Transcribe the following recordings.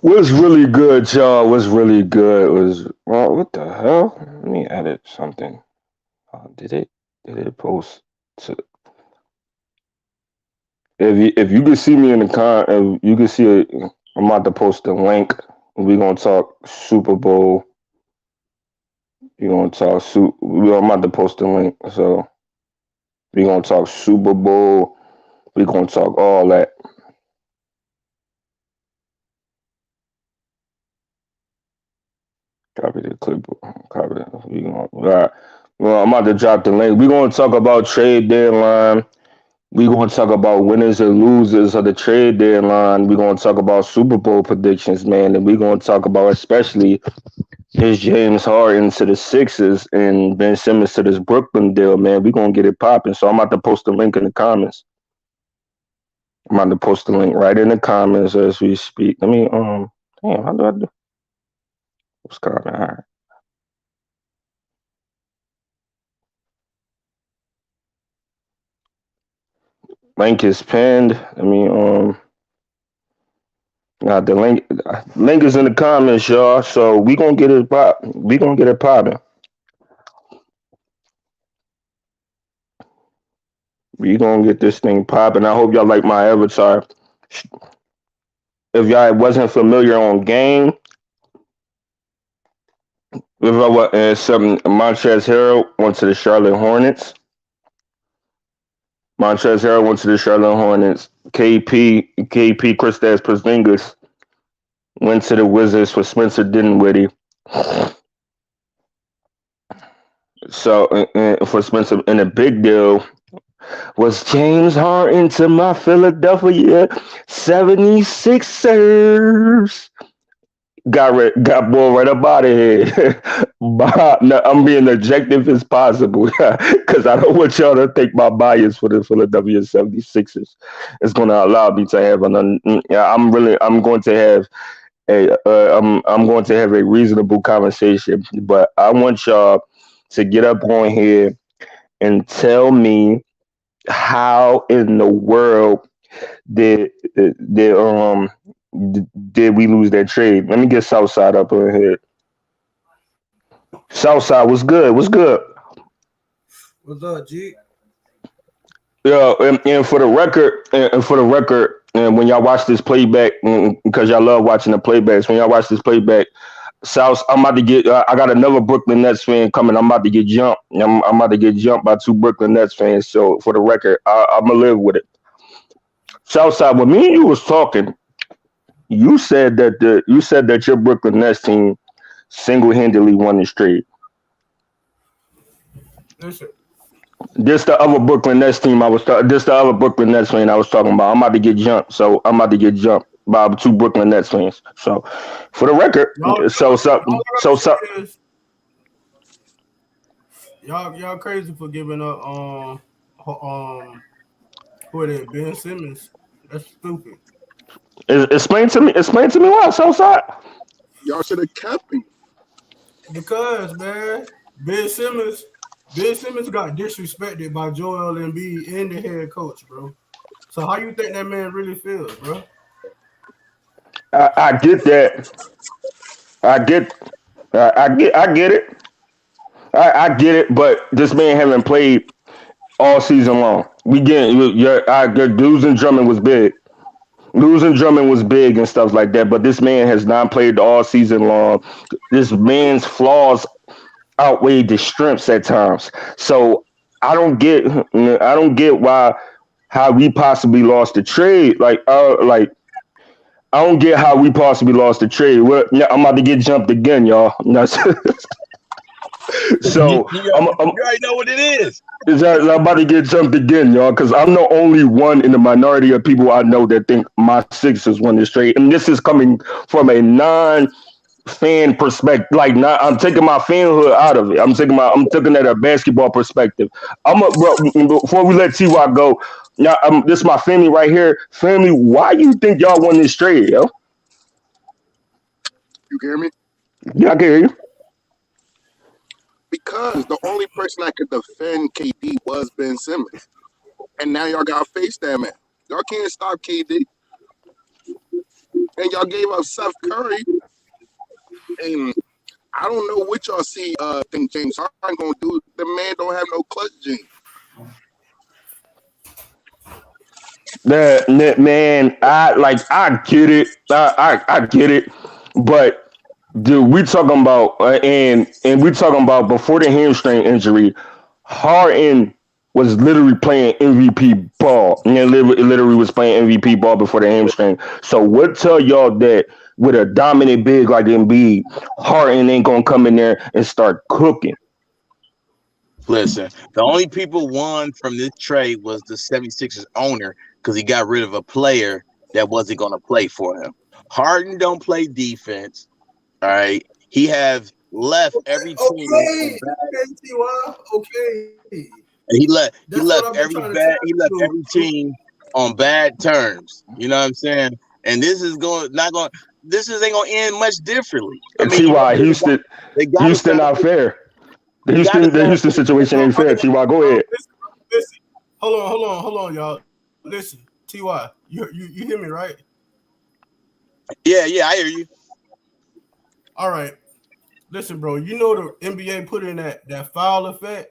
What's really good, y'all? What's really good was what the hell? Let me edit something. Did it? Did it post to? If you could see me in the if you can see it, I'm about to post a link. We gonna talk Super Bowl. We gonna talk I'm about to post a link. So we gonna talk Super Bowl. We gonna talk all that. Copy the clip. Copy. We gonna. All right. Well, I'm about to drop the link. We gonna talk about trade deadline. We're going to talk about winners and losers of the trade deadline. We're going to talk about Super Bowl predictions, man. And we're going to talk about especially is James Harden to the Sixers and Ben Simmons to this Brooklyn deal, man. We're going to get it popping. So I'm about to post the link in the comments. I'm about to post the link right in the comments as we speak. Let me, damn, how do I do? What's comment? All right. Link is pinned. The link is in the comments, y'all. So we gonna get it pop. We gonna get it popping. We gonna get this thing popping. I hope y'all like my avatar. If y'all wasn't familiar on game, if I was something, Montrezl Harrell went to the Charlotte Hornets. Montrezl Harrell went to the Charlotte Hornets. KP, Kristaps Porzingis went to the Wizards for Spencer Dinwiddie. So for Spencer, and a big deal was James Harden to my Philadelphia 76ers. Got boy right up out of here. No, I'm being objective as possible because I don't want y'all to think my bias for the Philadelphia 76ers is going to allow me to have yeah, I'm going to have I'm going to have a reasonable conversation, but I want y'all to get up on here and tell me how in the world did did um did we lose that trade? Let me get Southside up on here. Southside was good. Was good. What's up, G? Yeah, and for the record, and when y'all watch this playback, because y'all love watching the playbacks, when y'all watch this playback, South, I'm about to get. I got another Brooklyn Nets fan coming. I'm about to get jumped. I'm about to get jumped by two Brooklyn Nets fans. So for the record, I'm gonna live with it. Southside, when me and you was talking, you said that your Brooklyn Nets team single handedly won this trade. Listen, This the other Brooklyn Nets team I was this the other Brooklyn Nets fan I was talking about. I'm about to get jumped, so I'm about to get jumped by two Brooklyn Nets fans. So, for the record, so so all I so gotta so say is y'all crazy for giving up who it is, Ben Simmons. That's stupid. explain to me why Southside. Y'all should have kept him. Because man, Ben Simmons got disrespected by Joel Embiid and the head coach, bro. So how you think that man really feels, bro? I get that. I get I get it. I get it, but this man haven't played all season long. We get your losing Drummond was big. Losing Drummond was big and stuff like that, but this man has not played all season long. This man's flaws outweigh the strengths at times. So I don't get why how we possibly lost the trade. Like I don't get how we possibly lost the trade. Well, yeah, I'm about to get jumped again, y'all. You, So you, I'm you already know what it is. I'm about to get jumped again, y'all, because I'm the only one in the minority of people I know that think my Sixers won this trade, and this is coming from a non-fan perspective. Like, not I'm taking my fanhood out of it. I'm taking at a basketball perspective. Before we let Ty go. Now, this is my family right here. Family, why you think y'all won this trade, yo? You hear me? Yeah, I can hear you. Because the only person that could defend KD was Ben Simmons. And now y'all got to face that man. Y'all can't stop KD. and y'all gave up Seth Curry. And I don't know what y'all see. Think James Harden gonna do? The man don't have no clutch gene. Man, I get it. I get it, but dude, we talking about and we talking about before the hamstring injury, Harden was literally playing MVP ball, and literally was playing MVP ball before the hamstring. So what tell y'all that with a dominant big like Embiid, Harden ain't gonna come in there and start cooking? Listen, the only people won from this trade was the 76ers owner because he got rid of a player that wasn't going to play for him. Harden don't play defense. All right. He have left every team. Okay. And he left every team on bad terms. You know what I'm saying? And this is ain't gonna end much differly. I mean, T.Y. Houston not fair. The Houston situation ain't fair. T.Y. go ahead. Listen. Hold on, y'all. Listen, T.Y. You hear me, right? Yeah, I hear you. All right. Listen, bro. You know the NBA put in that foul effect,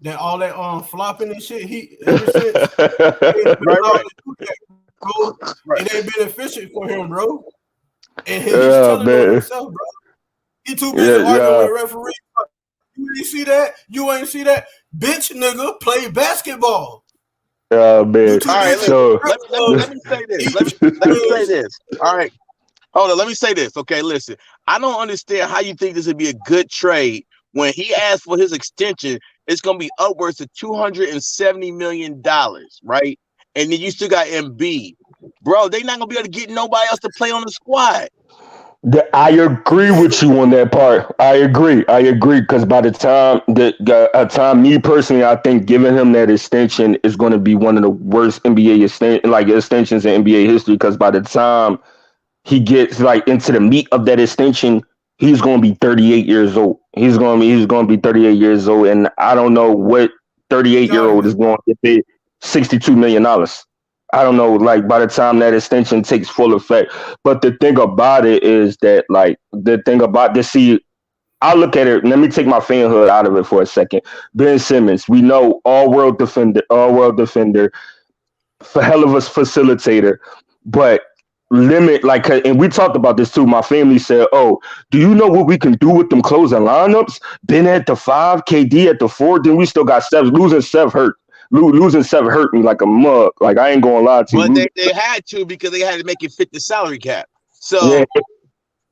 that all that flopping and shit. Ever since right. Bro, it ain't been efficient for him, bro. And he's telling on himself, bro. He too busy arguing with referees. You ain't see that? You ain't see that? Bitch, nigga, play basketball. Man. All right, so let me say this. Let me say this. All right. Hold on, let me say this. Okay, listen. I don't understand how you think this would be a good trade when he asked for his extension. It's going to be upwards of $270 million, right? And then you still got Embiid. Bro, they not going to be able to get nobody else to play on the squad. I agree with you on that part. I agree because by the time me personally, I think giving him that extension is going to be one of the worst NBA extensions in NBA history. Because by the time he gets into the meat of that extension, he's going to be 38 years old. He's going to be 38 years old, and I don't know what 38-year-old is going to get paid $62 million. I don't know, by the time that extension takes full effect. But the thing about it is that, I look at it, let me take my fanhood out of it for a second. Ben Simmons, we know all-world defender, for hell of a facilitator, but limit, and we talked about this too. My family said, oh, do you know what we can do with them closing lineups? Ben at the 5, KD at the 4, then we still got Steph. Losing Steph hurt me like a mug. I ain't gonna lie to you. But they had to because they had to make it fit the salary cap. So, yeah.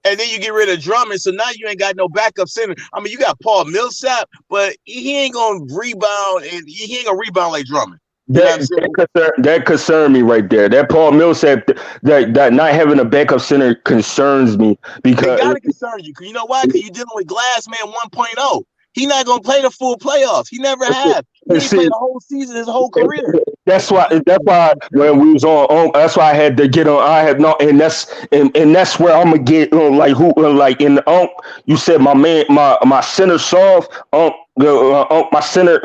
And then you get rid of Drummond, so now you ain't got no backup center. I mean, you got Paul Millsap, but he ain't gonna rebound, and he ain't gonna rebound like Drummond. That concerned me right there. That Paul Millsap, that not having a backup center concerns me because it gotta concern you. You know why? Because you're dealing with Glassman 1.0. He not gonna play the full playoffs. He never have. He ain't played the whole season, his whole career. That's why when we was on, that's why I had to get on. I had no, and that's where I'm gonna get on. You said my man, my center soft. My center.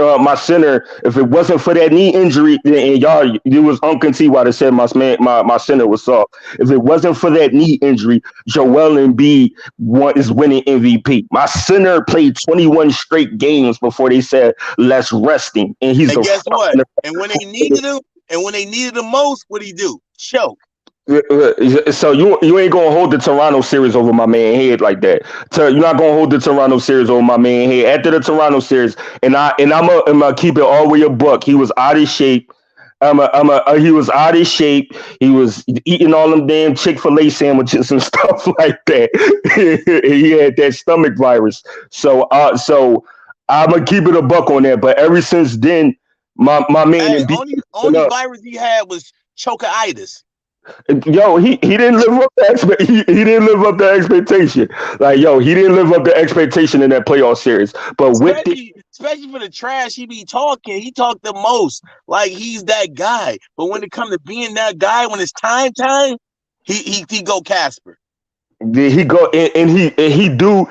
If it wasn't for that knee injury, then it was Uncle T.Y. that said my center was soft. If it wasn't for that knee injury, Joel Embiid is winning MVP. My center played 21 straight games before they said let's rest him, and guess what? And when they needed him most, what he do? Choke. So you ain't gonna hold the Toronto series over my man head like that. You're not gonna hold the Toronto series over my man head. After the Toronto series, I'm gonna keep it all the way a buck. He was out of shape. He was out of shape. He was eating all them damn Chick-fil-A sandwiches and stuff like that. He had that stomach virus. So I'm gonna keep it a buck on that. But ever since then, my man, only virus he had was chokeitis. Yo, he didn't live up to he didn't live up to expectation. He didn't live up to expectation in that playoff series. But especially for the trash he be talking, he talked the most. Like he's that guy. But when it comes to being that guy, when it's time, he go Casper. He go and he did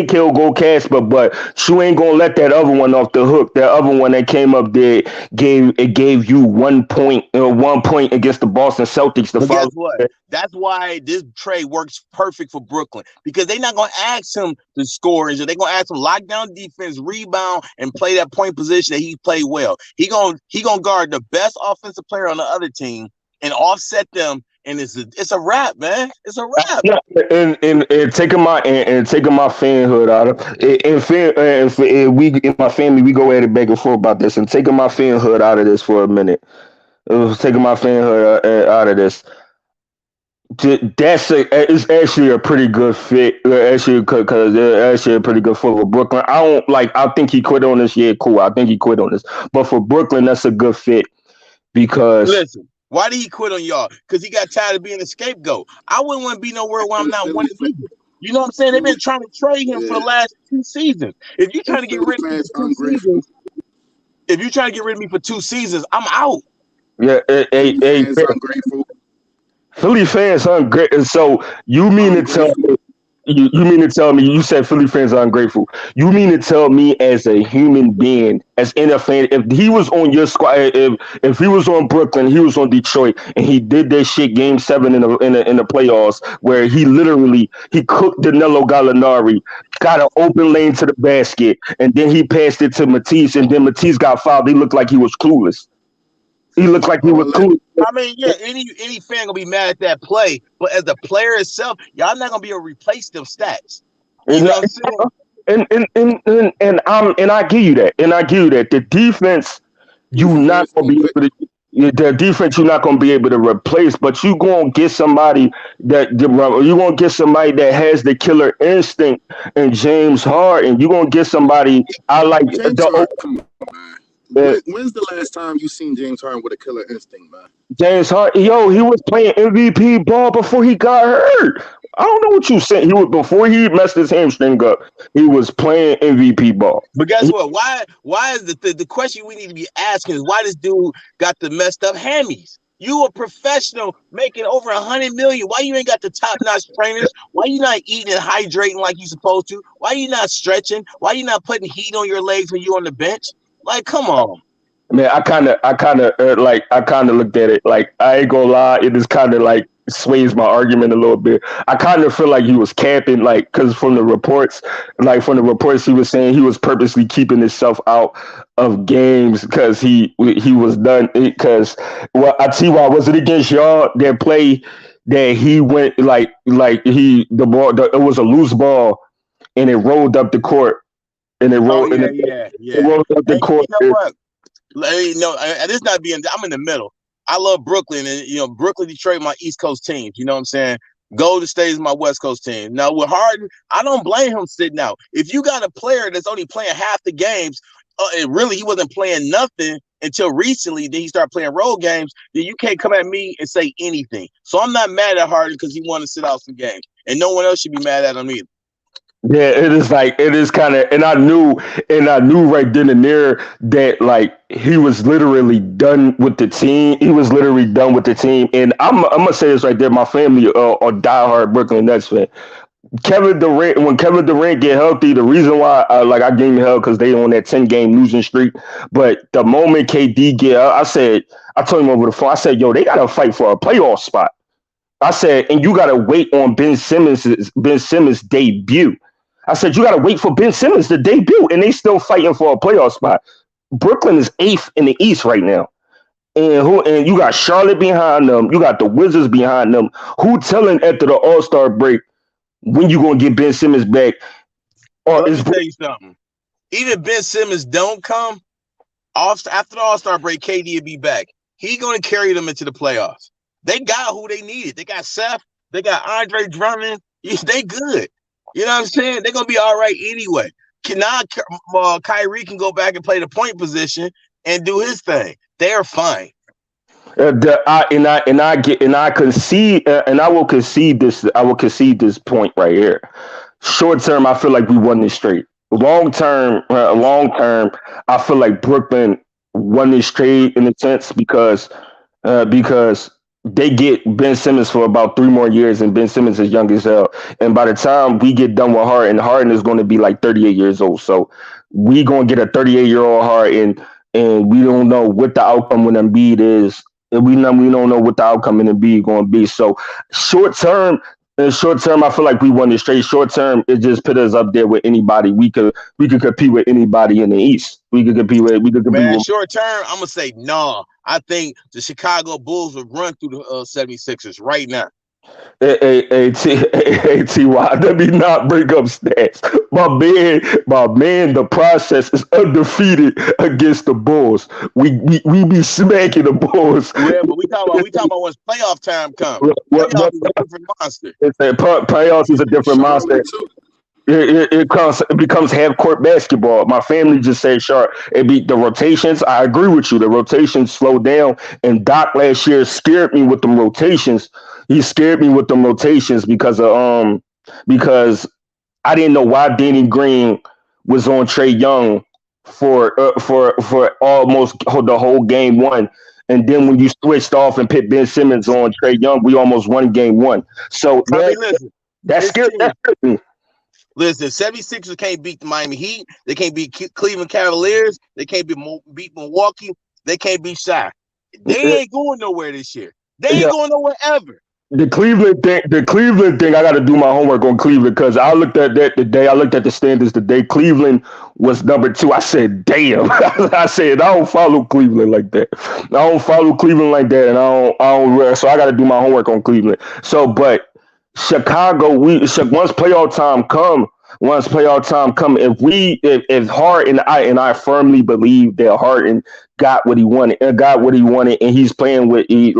kill go cash, but you ain't gonna let that other one off the hook. That other one that came up there gave you 1 point against the Boston Celtics. The But guess follow. what? That's why this trade works perfect for Brooklyn, because they're not going to ask him to score. They're going to ask him lock down defense, rebound, and play that point position that he played well. He gonna guard the best offensive player on the other team and offset them. And it's a wrap, man. It's a wrap. And taking my fanhood out of and we in my family we go at it back and forth about this, and taking my fanhood out of this for a minute. Taking my fanhood out of this. It's actually a pretty good fit. Actually, because actually a pretty good fit for Brooklyn. I think he quit on this. Yeah, cool. I think he quit on this. But for Brooklyn, that's a good fit because. Listen, why did he quit on y'all? Because he got tired of being a scapegoat. I wouldn't want to be nowhere where I'm not winning either. You know what I'm saying? They've been trying to trade him for the last 2 seasons. If you're trying to get rid of me for 2 seasons, I'm out. Yeah, ungrateful. Philly fans ungrateful. So you mean to tell me? You mean to tell me you said Philly fans are ungrateful? You mean to tell me as a human being, as in a fan, if he was on your squad, if he was on Brooklyn, he was on Detroit, and he did that shit Game 7 in the playoffs where he cooked Danilo Gallinari, got an open lane to the basket, and then he passed it to Matisse, and then Matisse got fouled. He looked like he was clueless. He looked like he was cool. I mean, yeah, any fan gonna be mad at that play, but as the player itself, y'all not gonna be able to replace them stats. You know what I'm saying? And I give you that. The defense, you're not gonna be able to. The defense you're not gonna be able to replace, but you gonna get somebody that has the killer instinct in James Harden. You're gonna get somebody. I like James Harden. When's the last time you seen James Harden with a killer instinct, man? James Harden, he was playing MVP ball before he got hurt. I don't know what you said. Before he messed his hamstring up, he was playing MVP ball. But guess what? Why is the question we need to be asking is why this dude got the messed up hammies? You a professional making over $100 million. Why you ain't got the top-notch trainers? Why you not eating and hydrating like you supposed to? Why you not stretching? Why you not putting heat on your legs when you on the bench? Like, come on. Man, I kind of looked at it like, I ain't gonna lie, it is kind of like sways my argument a little bit. I kind of feel like he was capping, like, because from the reports he was saying he was purposely keeping himself out of games because he was done. Because I tell you why, was it against y'all that play that he went it was a loose ball and it rolled up the court. And it rolled, it rolled up the court. You know what? And this not being. I'm in the middle. I love Brooklyn, and Brooklyn, Detroit, my East Coast teams. You know what I'm saying? Golden State is my West Coast team. Now with Harden, I don't blame him sitting out. If you got a player that's only playing half the games, and really he wasn't playing nothing until recently, then he started playing road games. Then you can't come at me and say anything. So I'm not mad at Harden because he wanted to sit out some games, and no one else should be mad at him either. Yeah, it is kind of, and I knew right then and there that like he was literally done with the team. And I'm gonna say this right there. My family are diehard Brooklyn Nets fan. When Kevin Durant get healthy, the reason why I gave him hell because they on that 10-game losing streak. But the moment KD get out, I told him over the phone. I said, "Yo, they gotta fight for a playoff spot." I said, and you gotta wait on Ben Simmons' debut. I said, you got to wait for Ben Simmons to debut, and they still fighting for a playoff spot. Brooklyn is 8th in the East right now. And you got Charlotte behind them. You got the Wizards behind them. Who telling after the All-Star break when you going to get Ben Simmons back? Or let me tell you something. Even Ben Simmons don't come, after the All-Star break, KD will be back. He going to carry them into the playoffs. They got who they needed. They got Seth. They got Andre Drummond. They good. You know what I'm saying? They're gonna be all right anyway. Kyrie can go back and play the point position and do his thing. They're fine. I will concede this point right here. Short term, I feel like we won this straight. Long term, I feel like Brooklyn won this straight in a sense because they get Ben Simmons for about 3 more years, and Ben Simmons is young as hell. And by the time we get done with Harden is going to be like 38 years old. So we going to get a 38-year-old Harden, and we don't know what the outcome when Embiid is. And we don't know what the outcome in Embiid going to be. So short term, I feel like we won this straight. Short term, it just put us up there with anybody. We could compete with anybody in the East. We could compete with. Short term, I'm gonna say no. I think the Chicago Bulls would run through the 76ers right now. T.Y. Let me not bring up stats. My man, the process is undefeated against the Bulls. We be smacking the Bulls. Yeah, but we talking about when playoff time comes. Playoffs is a different monster. Playoffs is a different monster. It becomes half court basketball. My family just said, "Sharp." It be the rotations. I agree with you. The rotations slowed down, and Doc last year scared me with them rotations. He scared me with them rotations because I didn't know why Danny Green was on Trae Young for almost the whole game one. And then when you switched off and put Ben Simmons on Trae Young, we almost won game one. So that scared me. Listen, 76ers can't beat the Miami Heat. They can't beat Cleveland Cavaliers. They can't beat Milwaukee. They can't beat Shaq. They ain't going nowhere this year. They ain't going nowhere ever. The Cleveland thing, I got to do my homework on Cleveland because I looked at that today. I looked at the standings today. Cleveland was number 2. I said, damn. I said, I don't follow Cleveland like that. And I don't so I got to do my homework on Cleveland. So, but Chicago, once playoff time come, if Harden, I firmly believe that Harden got what he wanted, and he's playing with he's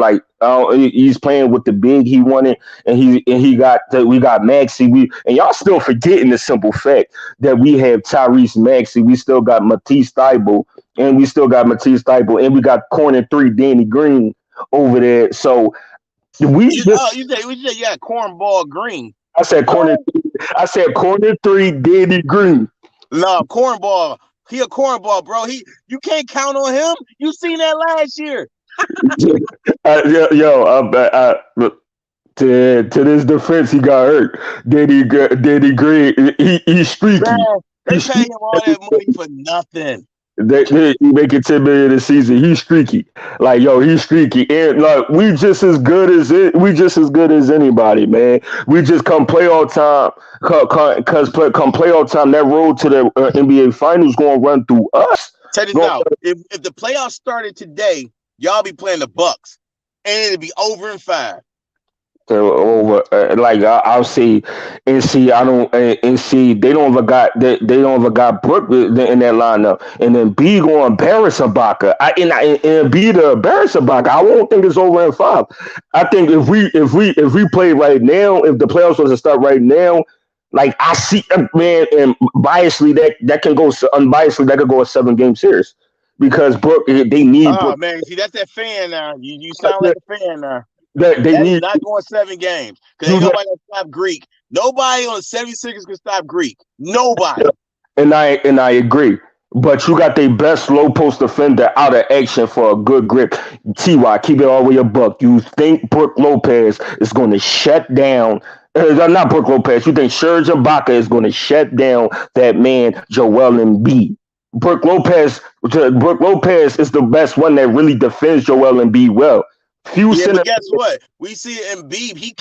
playing with the big he wanted, and we got Maxey. And y'all still forgetting the simple fact that we have Tyrese Maxey, we still got Matisse Thybulle, and we got corner 3 Danny Green over there. So you said you got cornball Green. I said corner 3 Danny Green. No, cornball. He a cornball, bro. You can't count on him. You seen that last year. To this defense, he got hurt. Danny Green, he's streaky. Man, they pay him all that money for nothing. They make it $10 million a season. He's streaky. He's streaky. And we just as good as anybody, man. We just come playoff time. Come playoff time, that road to the NBA Finals going to run through us. Check this out. If the playoffs started today, y'all be playing the Bucks, and it'd be over in 5. Over, I'll see, and see. I don't, and see. They don't ever got Brook in that lineup, and then B going to embarrass Ibaka. And B to embarrass Ibaka. I won't think it's over in 5. I think if we play right now, if the playoffs was to start right now, I see, man, and biasly that can go unbiasedly that could go a 7-game series because Brook they need. Oh Brook. Man, see that's that fan now. You sound like a fan now. They need not going 7 games because ain't nobody gonna stop Greek. Nobody on the 76ers can stop Greek. Nobody. And I agree. But you got their best low post defender out of action for a good grip. T.Y., keep it all the way a buck. You think Brook Lopez is going to shut down? Not Brook Lopez. You think Serge Ibaka is going to shut down that man Joel Embiid? Brook Lopez is the best one that really defends Joel Embiid well. But guess what? We see Embiid. He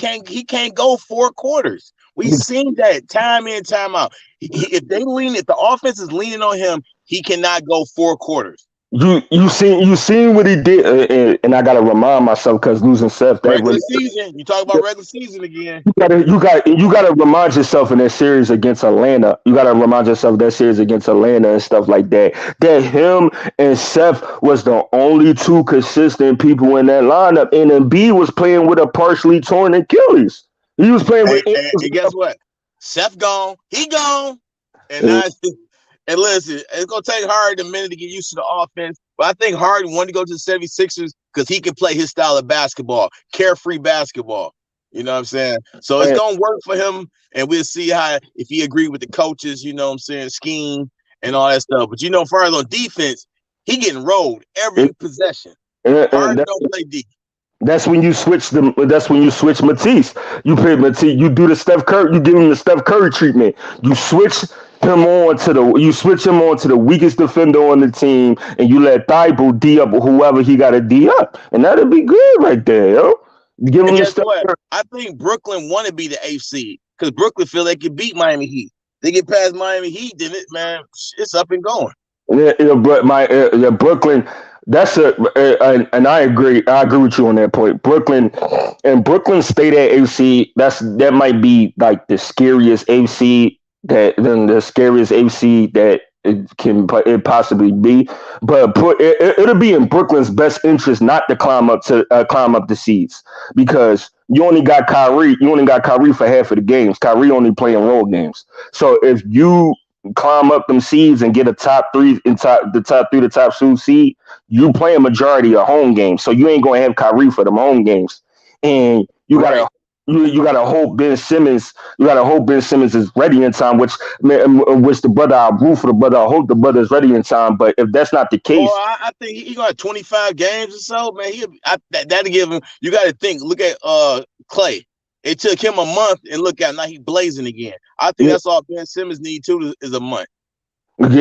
can't go 4 quarters. We've seen that time in, time out. If the offense is leaning on him, he cannot go 4 quarters. You seen what he did, and I gotta remind myself because losing Seth. Regular season. You talk about regular season again. You gotta remind yourself in that series against Atlanta. You gotta remind yourself of that series against Atlanta and stuff like that. That him and Seth was the only 2 consistent people in that lineup, and Embiid was playing with a partially torn Achilles. He was playing with. And guess what? Seth gone. He gone. And now. And listen, it's going to take Harden a minute to get used to the offense, but I think Harden wanted to go to the 76ers because he can play his style of basketball, carefree basketball. You know what I'm saying? So it's going to work for him, and we'll see if he agreed with the coaches, you know what I'm saying, scheme and all that stuff. But, far as on defense, he getting rolled every possession. Harden don't play deep. That's when you switch them. That's when you switch Matisse. You put Matisse. You do the Steph Curry. You give him the Steph Curry treatment. You switch him on to the weakest defender on the team, and you let Thibault D up whoever he got to D up, and that'll be good right there, yo. Give him And the guess Steph what? Curry. I think Brooklyn want to be the eighth seed because Brooklyn feel they can beat Miami Heat. They get past Miami Heat, then it, man, it's up and going. Yeah, but Brooklyn. And I agree. I agree with you on that point. Brooklyn State at AC. That might be like the scariest AC that it possibly be. But it'll be in Brooklyn's best interest not to climb up the seeds because you only got Kyrie. You only got Kyrie for half of the games. Kyrie only playing road games. So if you climb up them seeds and get a top three the top three, the top two seed, you play a majority of home games. So you ain't gonna have Kyrie for them home games. And you gotta hope Ben Simmons. You gotta hope Ben Simmons is ready in time. Which the brother I root for the brother. I hope the brother is ready in time. But if that's not the case, I think he got 25 games or so, man. That'll give him. You got to think. Look at Clay. It took him a month, and look at now he's blazing again. I think that's all Ben Simmons need too is a month. And I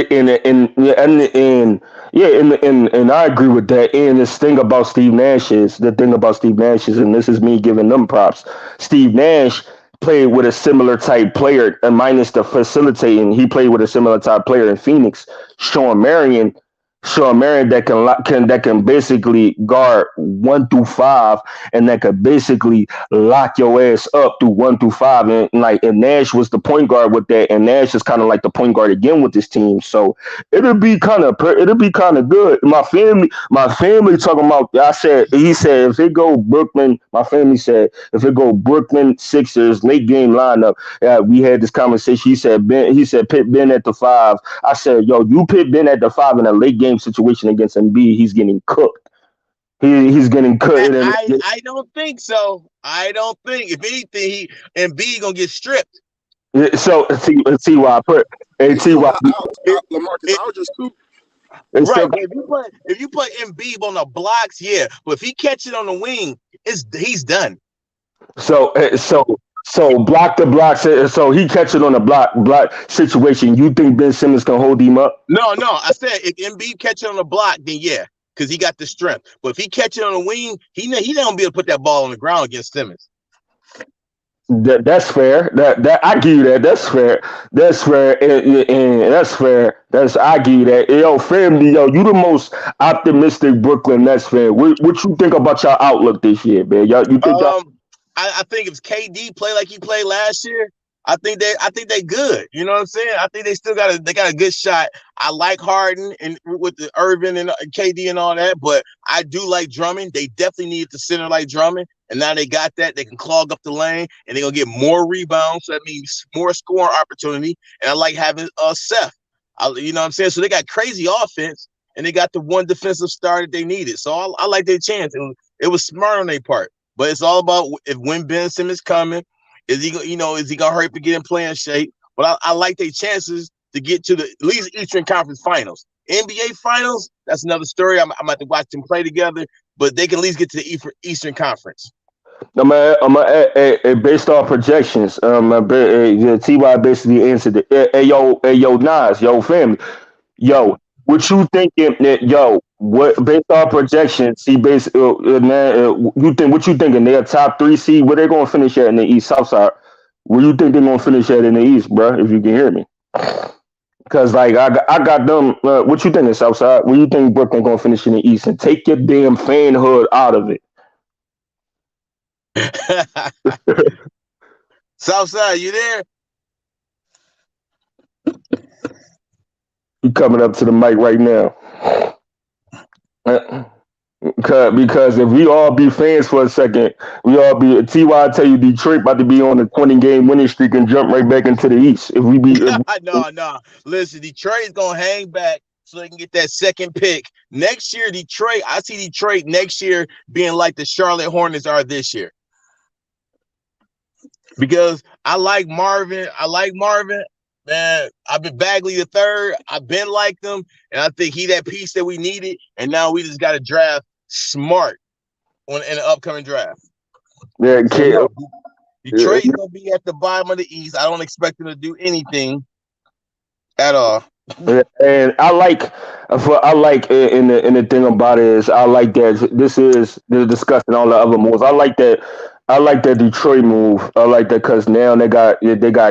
agree with that. And the thing about Steve Nash is, and this is me giving them props. Steve Nash played with a similar type player, and minus the facilitating, he played with a similar type player in Phoenix, Sean Marion. That can basically guard 1 through 5, and that could basically lock your ass up through 1 through 5. And Nash was the point guard with that, and Nash is kind of like the point guard again with this team. So it'll be kind of good. My family talking about. He said if it go Brooklyn, my family said if it go Brooklyn Sixers late game lineup. We had this conversation. He said pit Ben at the 5. I said, yo, you pit Ben at the 5 in a late game situation against Embiid, he's getting cooked. He's getting cooked. I don't think so. I don't think. If anything, Embiid gonna get stripped. So see why I put. See why LaMarcus Aldridge too. Right. If you put Embiid on the blocks, yeah. But if he catch it on the wing, he's done. So block the blocks. So he catch it on a block situation. You think Ben Simmons can hold him up? No. I said if Embiid catch it on the block, then yeah, because he got the strength. But if he catch it on the wing, he don't be able to put that ball on the ground against Simmons. That's fair. That I give you that. That's fair. That's fair. And that's fair. I give you that. Yo, family, yo, you the most optimistic Brooklyn Nets fan. What you think about your outlook this year, man? You think I think if KD play like he played last year, I think they good. You know what I'm saying? I think they still got a good shot. I like Harden and with the Irvin and KD and all that, but I do like Drummond. They definitely need the center like Drummond, and now they got that. They can clog up the lane, and they're gonna get more rebounds. So that means more scoring opportunity. And I like having Seth. You know what I'm saying? So they got crazy offense, and they got the one defensive star that they needed. So I like their chance. It was smart on their part. But it's all about when Ben Simmons coming, is he gonna hurry up and get in playing shape? But I like their chances to get to at least Eastern Conference Finals. NBA Finals, that's another story. I'm about to watch them play together, but they can at least get to the Eastern Conference. Based on projections, Ty basically answered it. Yo, Nas, yo, family, yo. What you thinking that what based on projections? You thinking they're top 3 seed? Where they gonna finish at in the East South side? Where you think they're gonna finish at in the East, bro? If you can hear me, because like I got them. What you thinking South side? Where you think Brooklyn gonna finish in the East? And take your damn fanhood out of it. Southside, you there? You coming up to the mic right now. Because if we all be fans for a second, we all be Ty. Tell you Detroit about to be on a 20-game winning streak and jump right back into the East. If we be no. Listen, Detroit's gonna hang back so they can get that second pick next year. Detroit, I see Detroit next year being like the Charlotte Hornets are this year. Because I like Marvin. Man, I've been Bagley the third. I've been like them, and I think he that piece that we needed. And now we just got to draft smart in the upcoming draft. Yeah, so Detroit is gonna be at the bottom of the East. I don't expect them to do anything at all. And I like, in the thing about it is I like that this is they're discussing all the other moves. I like that. I like that Detroit move. I like that because now they got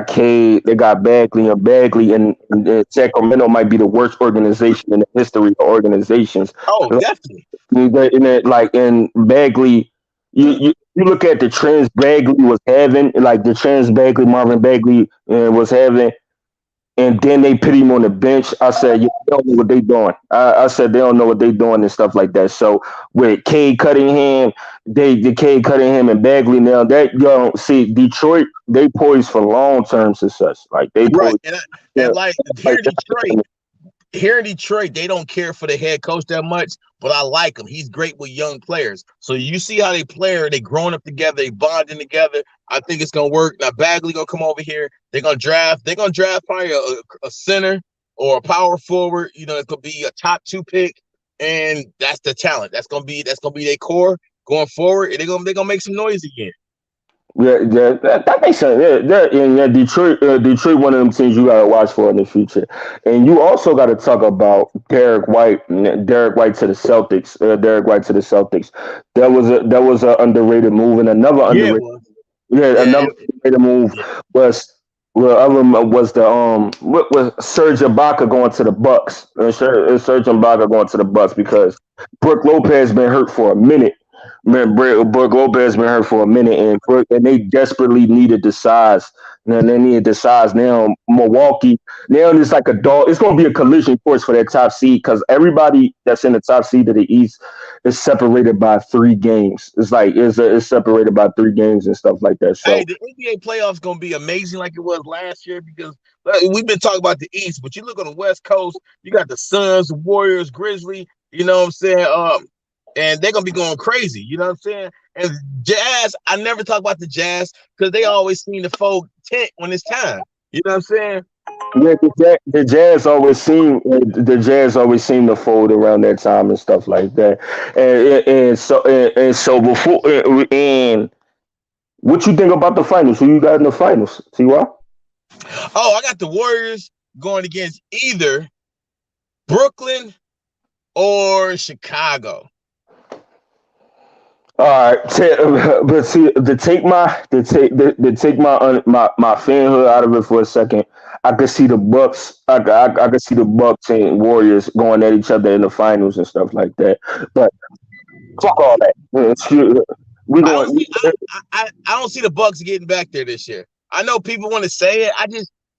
Cade, they got Bagley, and Sacramento might be the worst organization in the history of organizations. Oh, definitely. In Bagley, you look at the trends Bagley was having, like the trends Marvin Bagley was having. And then they put him on the bench. I said, they don't know what they doing. I said they don't know what they doing and stuff like that. So with Cade Cunningham, Cade Cunningham and Bagley now, that see Detroit, they poised for long-term success. Like they right. And like here in Detroit, they don't care for the head coach that much, but I like him. He's great with young players. So you see how they play, they growing up together, they bonding together. I think it's gonna work. Now Bagley gonna come over here. They're gonna draft probably a center or a power forward. You know, it could be a top 2 pick, and that's the talent. That's gonna be their core going forward. And they're gonna make some noise again. Yeah, that makes sense. Detroit, one of them teams you gotta watch for in the future, and you also got to talk about Derek White to the Celtics. That was an underrated move, and another underrated move was Serge Ibaka going to the Bucks. Serge Ibaka going to the Bucks because Brook Lopez been hurt for a minute. Man, Brook Lopez been hurt for a minute, and they desperately needed the size. And they needed the size now. Milwaukee now it's like a dog. It's going to be a collision course for that top seed because everybody that's in the top seed of the East is separated by 3 games. It's like it's separated by 3 games and stuff like that. So hey, the NBA playoffs going to be amazing like it was last year because we've been talking about the East, but you look on the West Coast, you got the Suns, the Warriors, Grizzlies. You know what I'm saying? And they're going to be going crazy. You know what I'm saying? And Jazz, I never talk about the Jazz because they always seem to fold tent when it's time. You know what I'm saying? Yeah, the Jazz always seem to fold around that time and stuff like that. And so before and what you think about the finals? Who you got in the finals? T.Y.? Oh, I got the Warriors going against either Brooklyn or Chicago. All right, but see, to take my fanhood out of it for a second, I could see the Bucks. I could see the Bucks and Warriors going at each other in the finals and stuff like that. But fuck all that. I don't see the Bucks getting back there this year. I know people want to say it.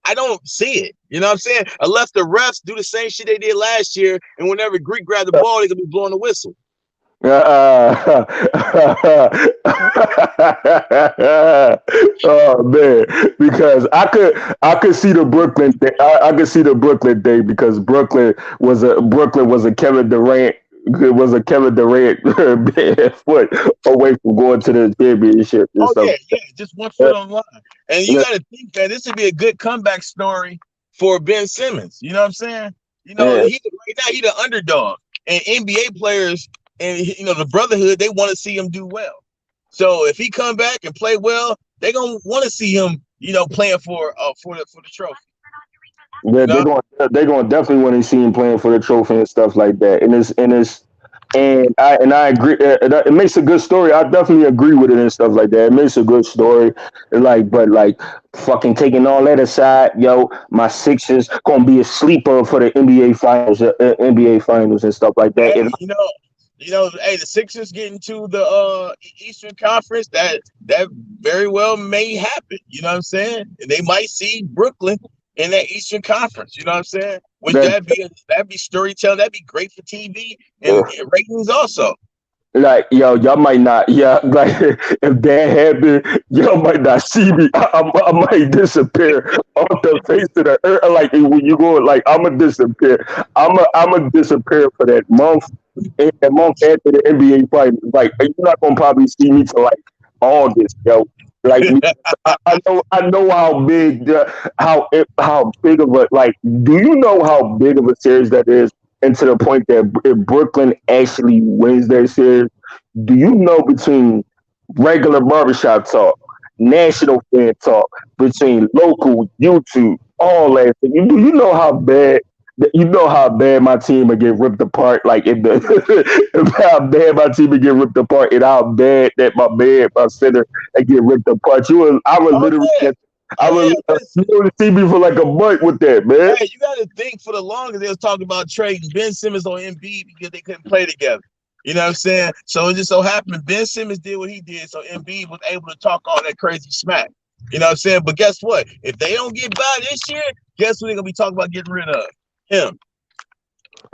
I don't see it. You know what I'm saying? Unless the refs do the same shit they did last year, and whenever Greek grabbed the ball, they could be blowing the whistle. Oh man, because I could see the Brooklyn thing. I could see the Brooklyn thing because Brooklyn was a Kevin Durant. It was a Kevin Durant foot away from going to the championship. Yeah, just 1 foot on line. And you got to think that this would be a good comeback story for Ben Simmons. You know what I'm saying? You know, right now he's the underdog, and NBA players. And the brotherhood, they want to see him do well. So if he come back and play well, they're gonna want to see him, playing for the trophy. Yeah, they're gonna definitely want to see him playing for the trophy and stuff like that. And I agree. It makes a good story. I definitely agree with it and stuff like that. It makes a good story. But fucking taking all that aside, my Sixers gonna be a sleeper for the NBA finals and stuff like that. And, hey, the Sixers getting to the Eastern Conference, that very well may happen. You know what I'm saying? And they might see Brooklyn in that Eastern Conference. You know what I'm saying? That'd be storytelling. That'd be great for TV and ratings also. Y'all might not. Yeah, if that happened, y'all might not see me. I might disappear off the face of the earth. Like when you go, I'm gonna disappear. I'm gonna disappear for that month. And a month after the NBA finals, you're not gonna probably see me till August, yo. I know how big how big of a do you know how big of a series that is? And to the point that if Brooklyn actually wins their series, Do you know between regular barbershop talk, national fan talk, between local YouTube, all that? You know how bad. You know how bad my team would get ripped apart, like in the how bad my team would get ripped apart, and how bad that my center would get ripped apart. I would Oh literally yeah, get, I oh would, yeah. you Listen, would see me for like a month with that, man. hey, you got to think for the longest they was talking about trading Ben Simmons on Embiid because they couldn't play together. You know what I'm saying? So it just so happened Ben Simmons did what he did, so Embiid was able to talk all that crazy smack. You know what I'm saying? But guess what? If they don't get by this year, guess what they're gonna be talking about getting rid of? Him.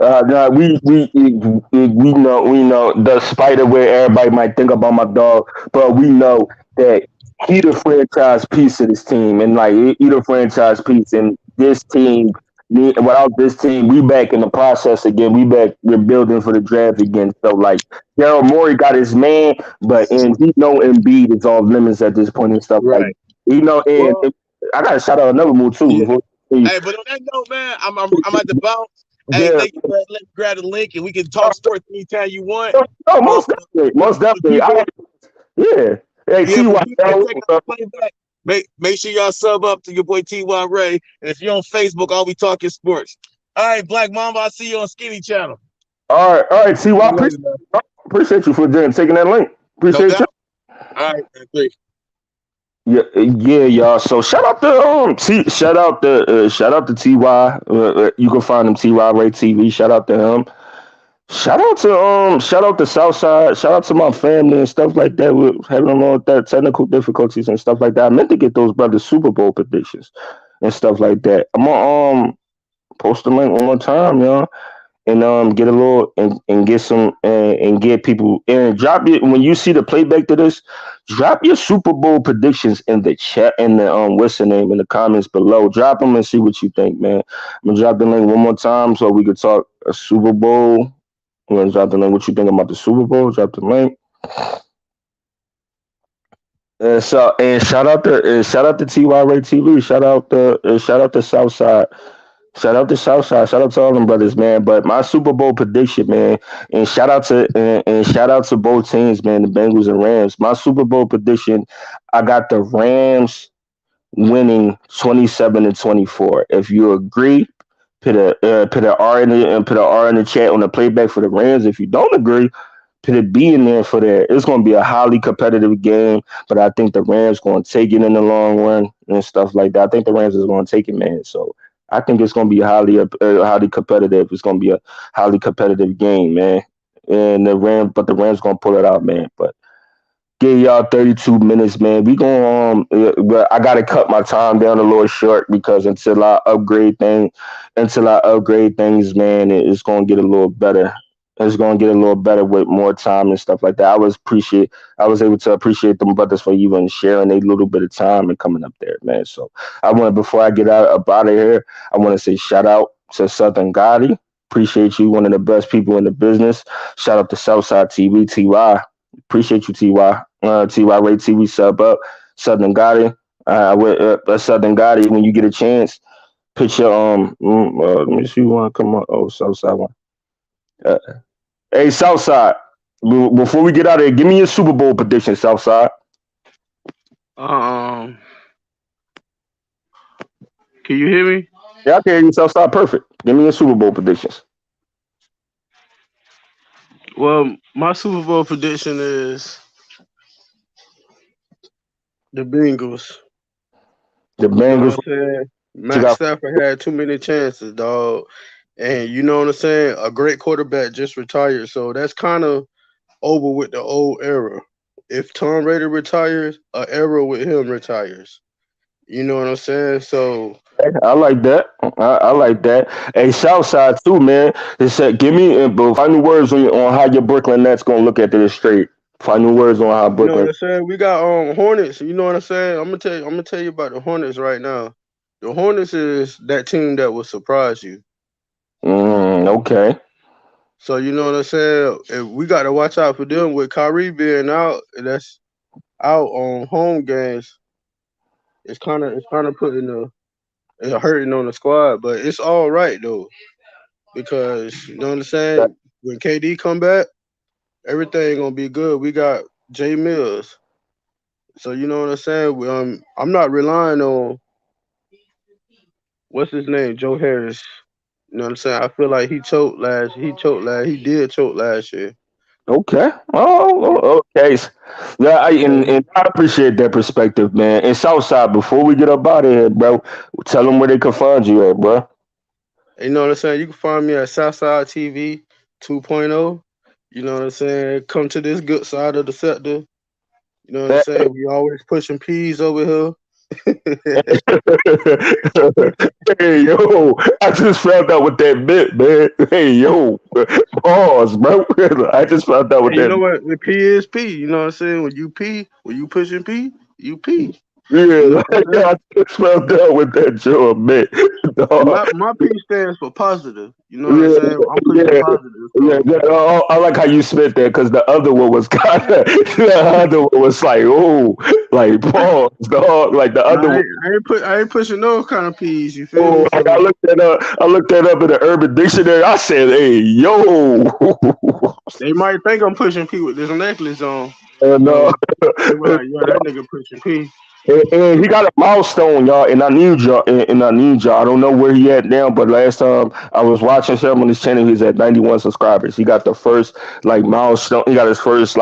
No, we know despite of where everybody might think about my dog, but we know that he the franchise piece of this team, and like he the franchise piece, and this team. Without this team, we back in the process again. We're building for the draft again. So like, Daryl Morey got his man, but and he know Embiid is off limits at this point and stuff like. Right. And Well, I gotta shout out another move too. yeah. Before, Hey, but on that note, man, I'm at the bounce. Hey, yeah, thank you for letting me grab the link and we can talk sports anytime you want. no, Um, most for the definitely. people, Yeah. Hey, yeah, for Ty, people that check out the playback, make sure y'all sub up to your boy T1 Ray. And if you're on Facebook, I'll be talking sports. All right, Black Mamba, I'll see you on Skinny Channel. all right, Ty, appreciate you for taking that link. No Appreciate you. doubt. All right, man, Yeah, y'all. So shout out to Ty. You can find him Ty Ray TV. Shout out to him. Shout out to Southside. Shout out to my family and stuff like that. We're having along with that technical difficulties and stuff like that. I meant to get those brothers Super Bowl predictions and stuff like that. I'm gonna post the link one more time, y'all, and get a little and get some and get people and drop it when you see the playback to this. Drop your Super Bowl predictions in the chat in the what's the name in the comments below. Drop them and see what you think, man. I'm gonna drop the link one more time so we could talk a Super Bowl. I'm gonna drop the link. What you think about the Super Bowl? Drop the link. And shout out to Ty Ray TV. Shout out to Southside. Shout out to Southside. Shout out to all them brothers, man. But my Super Bowl prediction, man, and shout out to both teams, man, the Bengals and Rams. My Super Bowl prediction, I got the Rams winning 27-24. If you agree, put a R in the and put a R in the chat on the playback for the Rams. If you don't agree, put a B in there for that. It's going to be a highly competitive game, but I think the Rams going to take it in the long run and stuff like that. I think the Rams is going to take it, man. So I think it's going to be highly competitive. It's going to be a highly competitive game, man. And the Rams going to pull it out, man. But give y'all 32 minutes, man. We going but I gotta cut my time down a little short because until I upgrade things, man, it's gonna get a little better. It's gonna get a little better with more time and stuff like that. I was able to appreciate them brothers for even sharing a little bit of time and coming up there, man. So I want before I get up out of here, I want to say shout out to Southern Gotti. Appreciate you, one of the best people in the business. Shout out to Southside TV, TY. Appreciate you, Ty. Ty Ray TV sub up. Southern Gotti. Southern Gotti. When you get a chance, put your let me see one come on. Oh, Southside one. Uh, hey, Southside. Before we get out of here, give me your Super Bowl prediction, Southside. Um, can you hear me? Yeah, I can hear you, Southside. Perfect. Give me your Super Bowl predictions. Well, my Super Bowl prediction is the Bengals. The You know what Bengals. I'm saying? Matt Stafford had too many chances, dog. And you know what I'm saying? A great quarterback just retired. So that's kind of over with the old era. If Tom Brady retires, an era with him retires. You know what I'm saying? So I like that. I like that. Hey, Southside too, man. It said, give me final words on how your Brooklyn Nets gonna look at this straight. Final words on how you know what Brooklyn. I'm saying? We got Hornets. You know what I'm saying? I'm gonna tell you about the Hornets right now. The Hornets is that team that will surprise you. Okay. So you know what I'm saying? If we got to watch out for them with Kyrie being out, that's out on home games. It's kind of it's hurting on the squad, but it's all right though because you know what I'm saying. When KD come back, everything gonna be good. We got Jay Mills. So you know what I'm saying? I'm not relying on what's his name, Joe Harris. You know what I'm saying? I feel like he did choke last year. Okay. Oh, okay. Yeah, and I appreciate that perspective, man. And Southside, before we get up out of here, bro, tell them where they can find you at, bro. You know what I'm saying? You can find me at Southside TV 2.0. You know what I'm saying? Come to this good side of the sector. You know what I'm saying? We always pushing peas over here. Hey, yo, I just found out what that meant, man. Hey, yo, pause, bro. I just found out what that. You know what? The P is P. You know what I'm saying? When you pushing P, you P. Yeah, you know I just found out what that joke meant. My P stands for positive. You know what I'm saying? I'm pushing positive. So. I like how you spit that because the other one was kind of the other one was like, oh, like pause, dog. Like the other one. I ain't pushing those kind of P's. You feel me? Like I looked that up in the Urban Dictionary. I said, hey, yo. They might think I'm pushing P with this necklace on. No. They were like, yo, that nigga pushing P. And he got a milestone, y'all, and I need y'all. I don't know where he at now, but last time I was watching him on his channel, he's at 91 subscribers. He got the first milestone. He got his first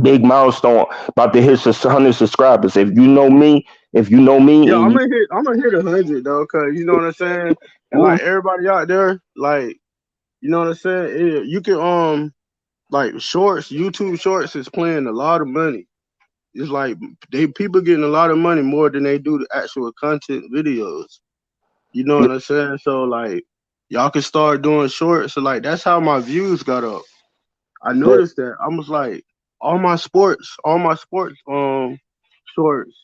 big milestone, about to hit 100 subscribers. If you know me, yeah, I'm gonna hit 100 though, cause you know what I'm saying. And like everybody out there, like you know what I'm saying. You can shorts, YouTube shorts is playing a lot of money. It's like people getting a lot of money more than they do the actual content videos. You know what I'm saying? So like y'all can start doing shorts. So like that's how my views got up. I noticed that. I was like, all my sports shorts,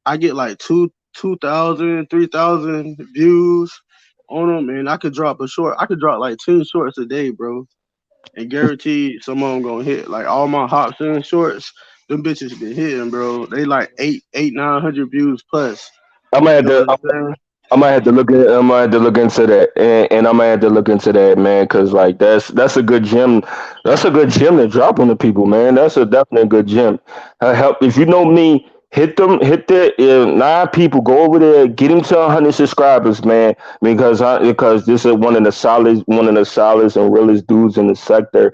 I get like 2,000, 3,000 views on them, and I could drop like 10 shorts a day, bro. And guaranteed some of them gonna hit. Like all my hops and shorts, them bitches been hitting, bro. They like 900 views plus. I might have to look into that, and I might have to look into that, man, because like that's a good gem. That's a good gem to drop on the people, man. That's a definitely good gem. Help if you know me. Hit the 9 people. Go over there, get him to 100 subscribers, man. Because this is one of the solid and realest dudes in the sector,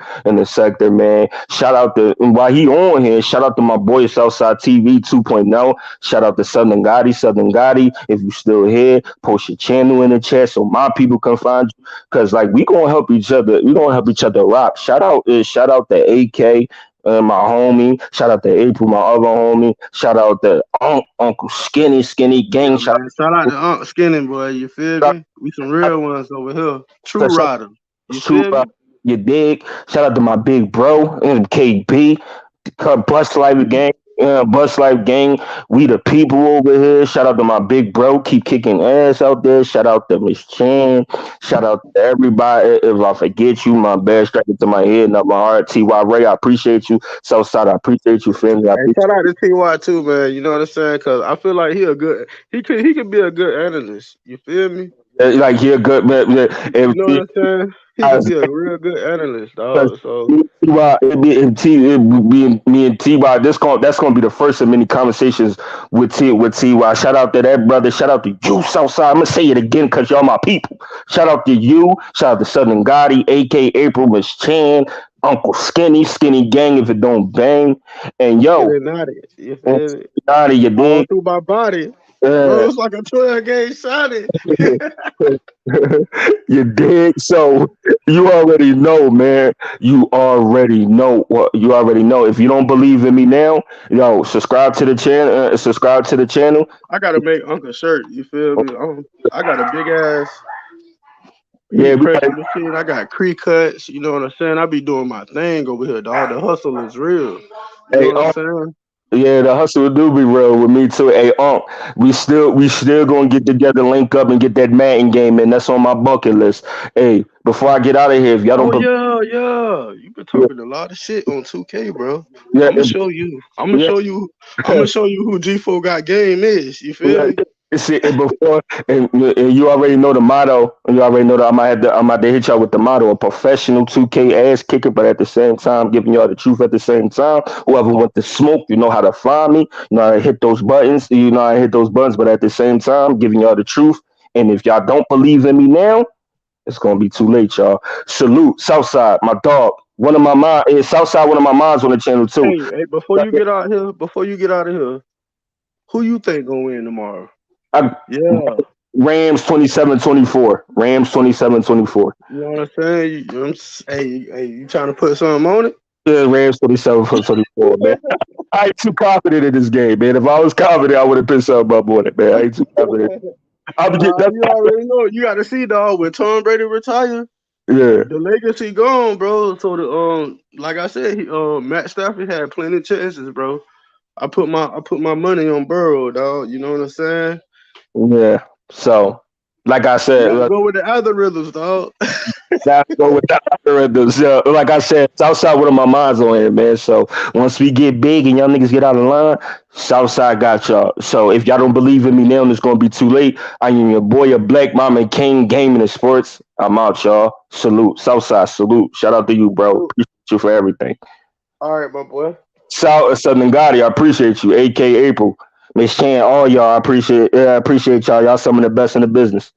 man. Shout out to while he on here. Shout out to my boy Southside TV 2.0. Shout out to Southern Gotti. If you still here, post your channel in the chat so my people can find you. Cause like we gonna help each other. We gonna help each other rock. Shout out to AK. My homie, shout out to April, my other homie. Shout out to Uncle Skinny Gang. Shout out to Uncle Skinny, boy. You feel me? We some real ones over here. True riders. You feel me? You dig? Shout out to my big bro, KB. Bust Life Gang. Bust Life Gang. We the people over here. Shout out to my big bro. Keep kicking ass out there. Shout out to Miss Chan. Shout out to everybody. If I forget you, my bad. Straight into my head, not my heart. T.Y. Ray, I appreciate you. Southside, I appreciate you, family. Shout out to T.Y. too, man. You know what I'm saying? Because I feel like he could be a good analyst. You feel me? Like he a good man. You know what I'm saying? He could be a real good analyst, dog. So me and T.Y. That's gonna be the first of many conversations with T.Y. Shout out to that brother. Shout out to you, Southside. I'm gonna say it again because y'all my people. Shout out to you. Shout out to Southern Gotti, A.K. April, Miss Chan, Uncle Skinny Gang. If it don't bang, and yo, you feel me? You all through my body. Bro, it's like a 12-game shot. You dig? So you already know, man. You already know. If you don't believe in me now, subscribe to the channel. I gotta make Uncle shirt. You feel me? I got a big ass. Machine. I got cuts. You know what I'm saying? I be doing my thing over here, dog. The hustle is real. You know what I'm saying? Yeah, the hustle do be real with me too. Hey, we still gonna get together, link up, and get that Madden game in. That's on my bucket list. Hey, before I get out of here, if y'all don't, you been talking a lot of shit on 2K, bro. Yeah, I'm gonna show you. I'm gonna show you who G4 Got Game is. You feel me? See, and before, and you already know the motto, and you already know that I'm out to hit y'all with the motto: a professional 2K ass kicker, but at the same time, giving y'all the truth at the same time. Whoever wants to smoke, you know how to find me. You know how to hit those buttons. You know how to hit those buttons, but at the same time, giving y'all the truth. And if y'all don't believe in me now, it's gonna be too late, y'all. Salute, Southside, my dog. One of my mom, Southside. One of my moms on the channel too. Hey, before you get out of here, who you think gonna win tomorrow? Yeah. Rams 27-24. Rams 27-24. You know what I'm saying? Hey, you trying to put something on it? Yeah, Rams 27-24, man. I ain't too confident in this game, man. If I was confident, I would have put something up on it, man. I ain't too confident. You already know. You got to see, dog. When Tom Brady retire, yeah, the legacy gone, bro. So the like I said, Matt Stafford had plenty of chances, bro. I put my money on Burrow, dog. You know what I'm saying? Yeah. So, like I said, go with the algorithms, dog. Go with the algorithms. Yeah. Like I said, Southside, one of my minds on it, man. So once we get big and y'all niggas get out of line, Southside got y'all. So if y'all don't believe in me now, it's gonna be too late. I am your boy, a Black Mama King, Gaming and Sports. I'm out, y'all. Salute, Southside. Salute. Shout out to you, bro. Appreciate you for everything. All right, my boy. Southern Gotti, I appreciate you. AK April, Miss Chan, all y'all, I appreciate y'all. Y'all some of the best in the business.